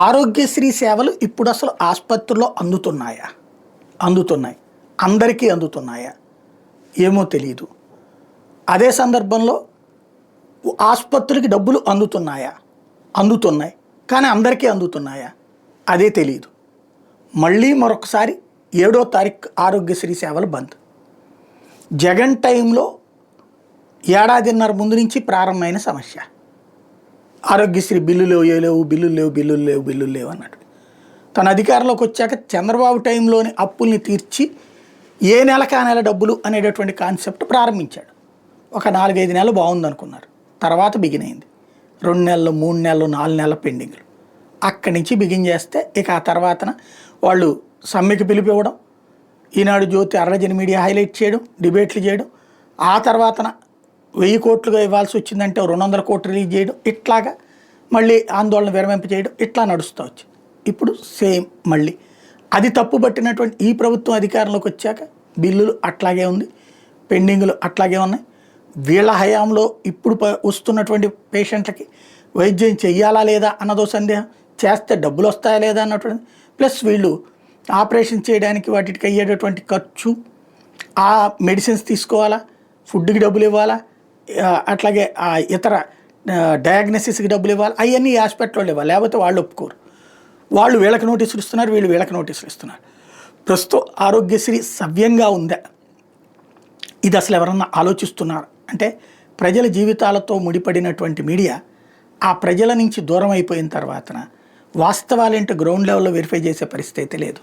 ఆరోగ్యశ్రీ సేవలు ఇప్పుడు అసలు ఆసుపత్రుల్లో అందుతున్నాయా? అందుతున్నాయి. అందరికీ అందుతున్నాయా? ఏమో తెలీదు. అదే సందర్భంలో ఆసుపత్రికి డబ్బులు అందుతున్నాయా? అందుతున్నాయి. కానీ అందరికీ అందుతున్నాయా? అదే తెలీదు. మళ్ళీ మరొకసారి 7వ తారీఖు ఆరోగ్యశ్రీ సేవలు బంద్. జగన్ టైంలో ఏడాదిన్నర ముందు నుంచి ప్రారంభమైన సమస్య. ఆరోగ్యశ్రీ బిల్లులు లేవు, బిల్లులు లేవు అన్నట్టు. తన అధికారంలోకి వచ్చాక చంద్రబాబు టైంలోని అప్పుల్ని తీర్చి ఏ నెలకా నెల డబ్బులు అనేటటువంటి కాన్సెప్ట్ ప్రారంభించాడు. ఒక 4-5 నెలలు బాగుందనుకున్నారు. తర్వాత బిగిన్ అయింది. 2 నెలలు, 3 నెలలు, 4 నెలల పెండింగ్లు. అక్కడి నుంచి బిగిన్ చేస్తే ఇక ఆ తర్వాతన వాళ్ళు సమ్మెకి పిలిపివ్వడం, ఈనాడు జ్యోతి అర్రజని మీడియా హైలైట్ చేయడం, డిబేట్లు చేయడం, ఆ తర్వాతన 1000 కోట్లుగా ఇవ్వాల్సి వచ్చిందంటే 200 కోట్లు రిలీజ్ చేయడం, ఇట్లాగా మళ్ళీ ఆందోళన విరమింప చేయడం, ఇట్లా నడుస్తూ వచ్చింది. ఇప్పుడు సేమ్ మళ్ళీ అది తప్పుబట్టినటువంటి ఈ ప్రభుత్వం అధికారంలోకి వచ్చాక బిల్లులు అట్లాగే ఉంది, పెండింగులు అట్లాగే ఉన్నాయి. వీళ్ళ హయాంలో ఇప్పుడు వస్తున్నటువంటి పేషెంట్లకి వైద్యం చెయ్యాలా లేదా అన్నదో సందేహం, చేస్తే డబ్బులు వస్తాయా లేదా అన్నటువంటి, ప్లస్ వీళ్ళు ఆపరేషన్ చేయడానికి వాటికి అయ్యేటటువంటి ఖర్చు, ఆ మెడిసిన్స్ తీసుకోవాలా, ఫుడ్కి డబ్బులు ఇవ్వాలా, అట్లాగే ఇతర డయాగ్నోసిస్కి డబ్బులు ఇవ్వాలి, అవన్నీ హాస్పిటల్లో ఇవ్వాలి. లేకపోతే వాళ్ళు ఒప్పుకోరు. వాళ్ళు వీళ్ళకి నోటీసులు ఇస్తున్నారు, వీళ్ళు వీళ్ళకి నోటీసులు ఇస్తున్నారు. ప్రస్తుతం ఆరోగ్యశ్రీ సవ్యంగా ఉందా, ఇది అసలు ఎవరన్నా ఆలోచిస్తున్నారు అంటే ప్రజల జీవితాలతో ముడిపడినటువంటి మీడియా ఆ ప్రజల నుంచి దూరం అయిపోయిన తర్వాతన వాస్తవాలేంటో గ్రౌండ్ లెవెల్లో వెరిఫై చేసే పరిస్థితి అయితే లేదు.